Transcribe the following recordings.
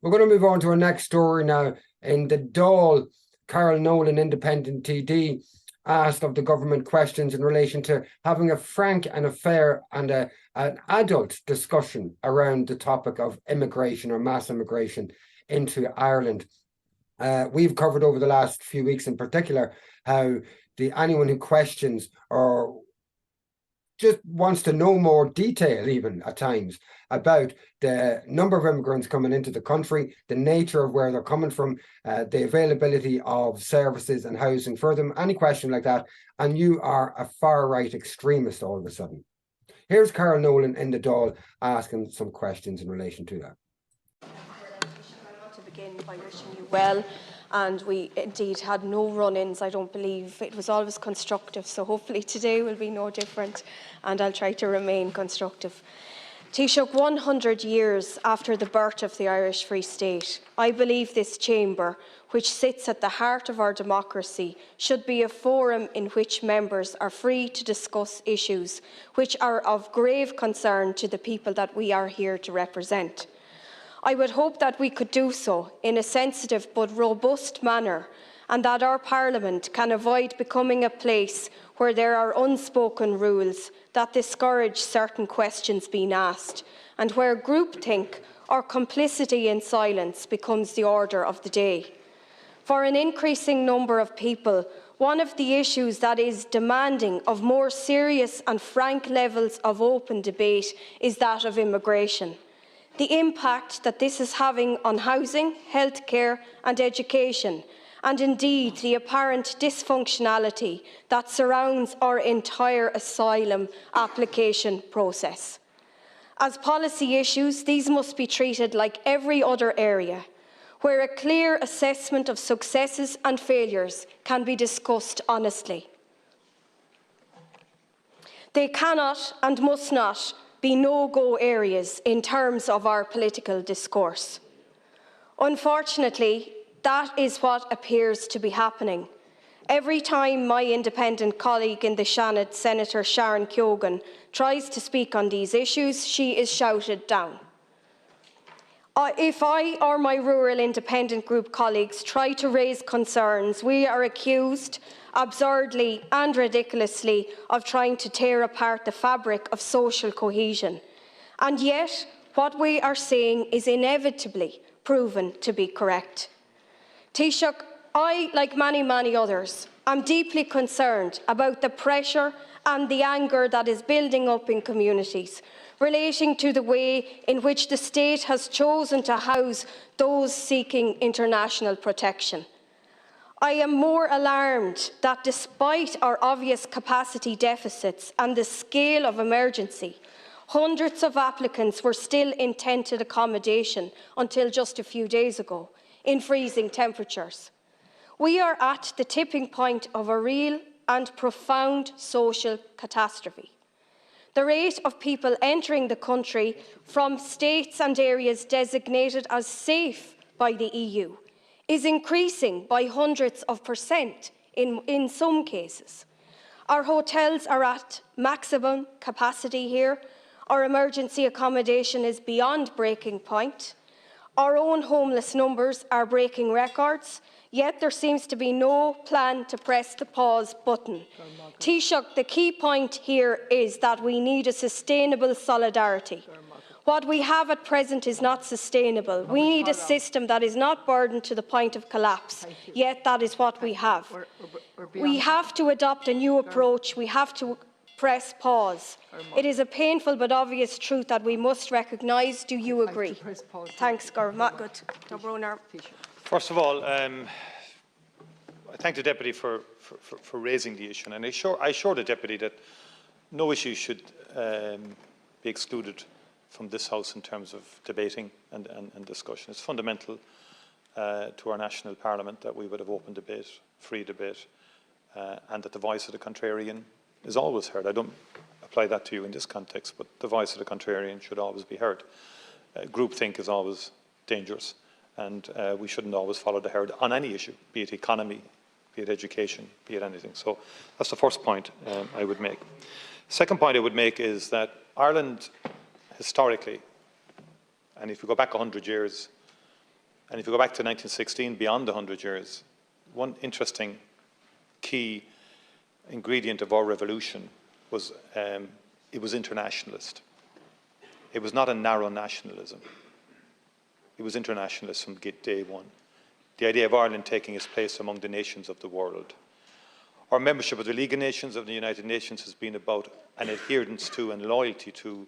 We're going to move on to our next story now. In the Dáil, Carol Nolan, independent TD, asked of the government questions in relation to having a frank and a fair and an adult discussion around the topic of immigration or mass immigration into Ireland. We've covered over the last few weeks in particular how anyone who questions or just wants to know more detail, even at times, about the number of immigrants coming into the country, the nature of where they're coming from, the availability of services and housing for them, any question like that, and you are a far-right extremist all of a sudden. Here's Carol Nolan in the Dáil asking some questions in relation to that. I want to begin by wishing you well. And we indeed had no run-ins, I don't believe. It was always constructive, so hopefully today will be no different, and I'll try to remain constructive. Taoiseach, 100 years after the birth of the Irish Free State, I believe this chamber, which sits at the heart of our democracy, should be a forum in which members are free to discuss issues which are of grave concern to the people that we are here to represent. I would hope that we could do so in a sensitive but robust manner, and that our Parliament can avoid becoming a place where there are unspoken rules that discourage certain questions being asked, and where groupthink or complicity in silence becomes the order of the day. For an increasing number of people, one of the issues that is demanding of more serious and frank levels of open debate is that of immigration. The impact that this is having on housing, healthcare and education, and indeed the apparent dysfunctionality that surrounds our entire asylum application process. As policy issues, these must be treated like every other area, where a clear assessment of successes and failures can be discussed honestly. They cannot and must not be no-go areas in terms of our political discourse. Unfortunately, that is what appears to be happening. Every time my independent colleague in the Seanad, Senator Sharon Keoghan, tries to speak on these issues, she is shouted down. If I or my rural independent group colleagues try to raise concerns, we are accused absurdly and ridiculously of trying to tear apart the fabric of social cohesion. And yet, what we are saying is inevitably proven to be correct. Taoiseach, I, like many others, am deeply concerned about the pressure and the anger that is building up in communities relating to the way in which the state has chosen to house those seeking international protection. I am more alarmed that despite our obvious capacity deficits and the scale of emergency, hundreds of applicants were still in tented accommodation until just a few days ago, in freezing temperatures. We are at the tipping point of a real and profound social catastrophe. The rate of people entering the country from states and areas designated as safe by the EU is increasing by hundreds of percent in some cases. Our hotels are at maximum capacity here. Our emergency accommodation is beyond breaking point. Our own homeless numbers are breaking records, yet there seems to be no plan to press the pause button. Taoiseach, the key point here is that we need a sustainable solidarity. What we have at present is not sustainable. We need a system that is not burdened to the point of collapse, yet that is what we have. We have to adopt a new approach. We have to press pause. It is a painful but obvious truth that we must recognise. Do you agree? Thanks, Garvmagut. First of all, I thank the Deputy for raising the issue, and I assure the Deputy that no issue should be excluded from this House in terms of debating and discussion. It's fundamental to our national parliament that we would have open debate, free debate, and that the voice of the contrarian is always heard. I don't apply that to you in this context, but the voice of the contrarian should always be heard. Groupthink is always dangerous, and we shouldn't always follow the herd on any issue, be it economy, be it education, be it anything. So that's the first point I would make. Second point I would make is that Ireland, historically, and if we go back 100 years, And if you go back to 1916, beyond the 100 years, one interesting key ingredient of our revolution was it was internationalist. It was not a narrow nationalism. It was internationalist from day one. The idea of Ireland taking its place among the nations of the world. Our membership of the League of Nations, of the United Nations, has been about an adherence to and loyalty to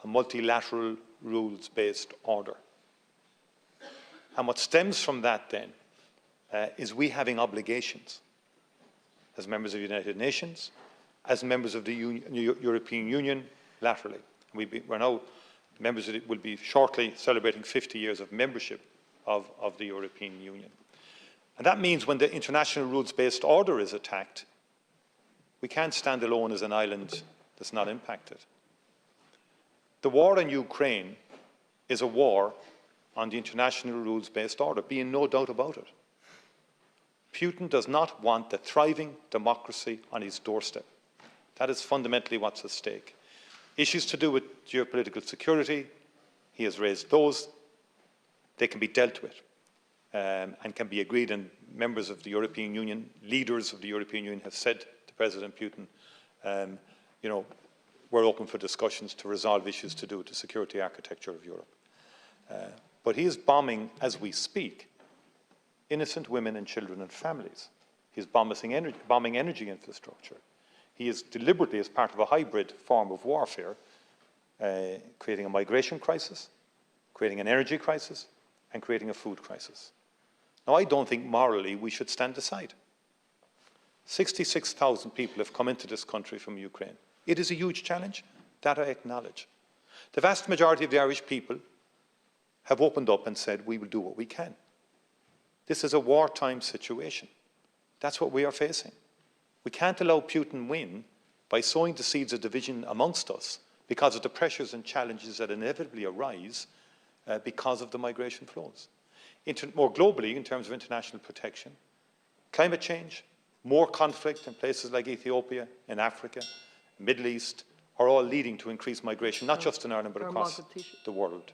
a multilateral rules-based order. And what stems from that then is we having obligations as members of the United Nations, as members of the European Union laterally. We're now members of it, will be shortly celebrating 50 years of membership of the European Union. And that means when the international rules-based order is attacked, we can't stand alone as an island that's not impacted. The war in Ukraine is a war on the international rules-based order, being no doubt about it. Putin does not want a thriving democracy on his doorstep. That is fundamentally what's at stake. Issues to do with geopolitical security, he has raised those. They can be dealt with and can be agreed, and members of the European Union, leaders of the European Union have said to President Putin, you know, we're open for discussions to resolve issues to do with the security architecture of Europe. But he is bombing, as we speak, innocent women and children and families. He's bombing energy infrastructure. He is deliberately, as part of a hybrid form of warfare, creating a migration crisis, creating an energy crisis, and creating a food crisis. Now, I don't think morally we should stand aside. 66,000 people have come into this country from Ukraine. It is a huge challenge, that I acknowledge. The vast majority of the Irish people have opened up and said, we will do what we can. This is a wartime situation. That's what we are facing. We can't allow Putin win by sowing the seeds of division amongst us because of the pressures and challenges that inevitably arise because of the migration flows. More globally, in terms of international protection, climate change, more conflict in places like Ethiopia, in Africa, Middle East, are all leading to increased migration, not just in Ireland, but across the world.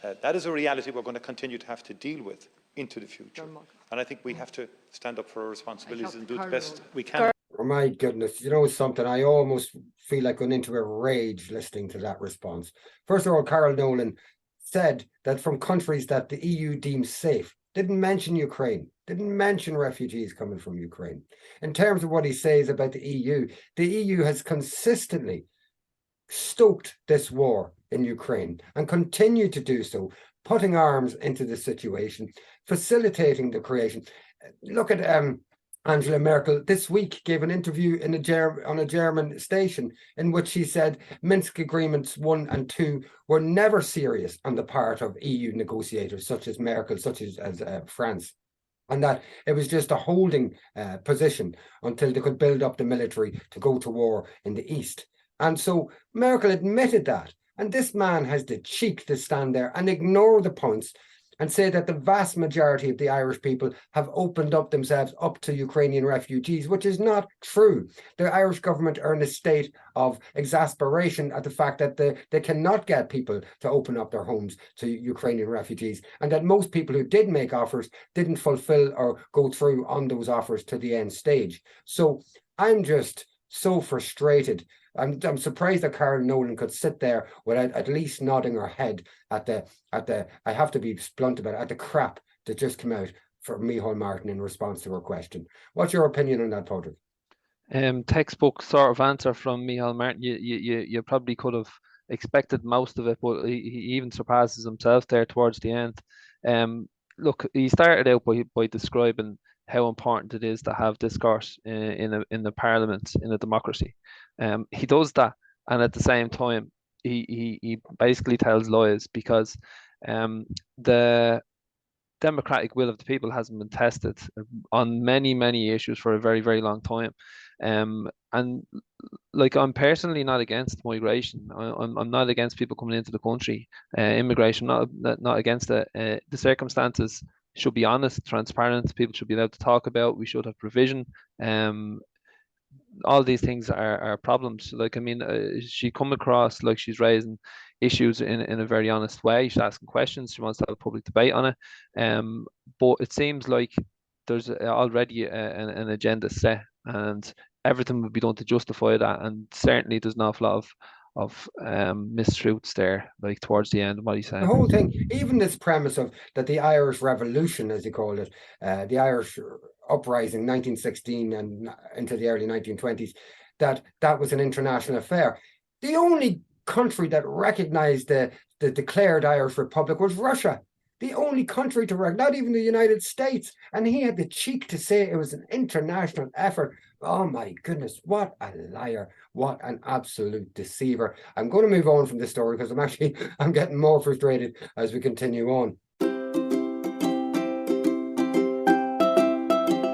That is a reality we're going to continue to have to deal with into the future. And I think we have to stand up for our responsibilities and do the best we can. Oh my goodness, you know something, I almost feel like going into a rage listening to that response. First of all, Carol Nolan said that from countries that the EU deems safe, didn't mention Ukraine, didn't mention refugees coming from Ukraine. In terms of what he says about the EU has consistently stoked this war in Ukraine and continue to do so, putting arms into the situation, facilitating the creation. Look at Angela Merkel this week gave an interview in on a German station in which she said Minsk Agreements 1 and 2 were never serious on the part of EU negotiators such as Merkel, such as France, and that it was just a holding position until they could build up the military to go to war in the East. And so Merkel admitted that, and this man has the cheek to stand there and ignore the points and say that the vast majority of the Irish people have opened up themselves up to Ukrainian refugees, which is not true. The Irish government are in a state of exasperation at the fact that they cannot get people to open up their homes to Ukrainian refugees, and that most people who did make offers didn't fulfill or go through on those offers to the end stage. So I'm just so frustrated. I'm surprised that Carol Nolan could sit there without at least nodding her head at the I have to be blunt about it, at the crap that just came out from Micheál Martin in response to her question. What's your opinion on that, Padraig? Textbook sort of answer from Micheál Martin. You probably could have expected most of it, but he even surpasses himself there towards the end. Look, he started out by describing how important it is to have discourse in the parliament, in a democracy. He does that, and at the same time, he basically tells lies, because the democratic will of the people hasn't been tested on many issues for a very long time. And like, I'm personally not against migration. I'm not against people coming into the country. Immigration, not against it. The circumstances should be honest, transparent. People should be allowed to talk about. We should have provision. all these things are problems. Like, I mean, she come across like she's raising issues in a very honest way. She's asking questions. She wants to have a public debate on it. But it seems like there's already an agenda set, and everything would be done to justify that. And certainly, there's an awful lot of mistruths there, like towards the end of what he's The saying. whole thing, even this premise of that the Irish Revolution, as he called it, the Irish uprising, 1916 and into the early 1920s, that was an international affair. The only country that recognized the declared Irish Republic was Russia. The only country to recognize, not even the United States. And he had the cheek to say it was an international effort. Oh my goodness, what a liar. What an absolute deceiver. I'm going to move on from this story because I'm getting more frustrated as we continue on.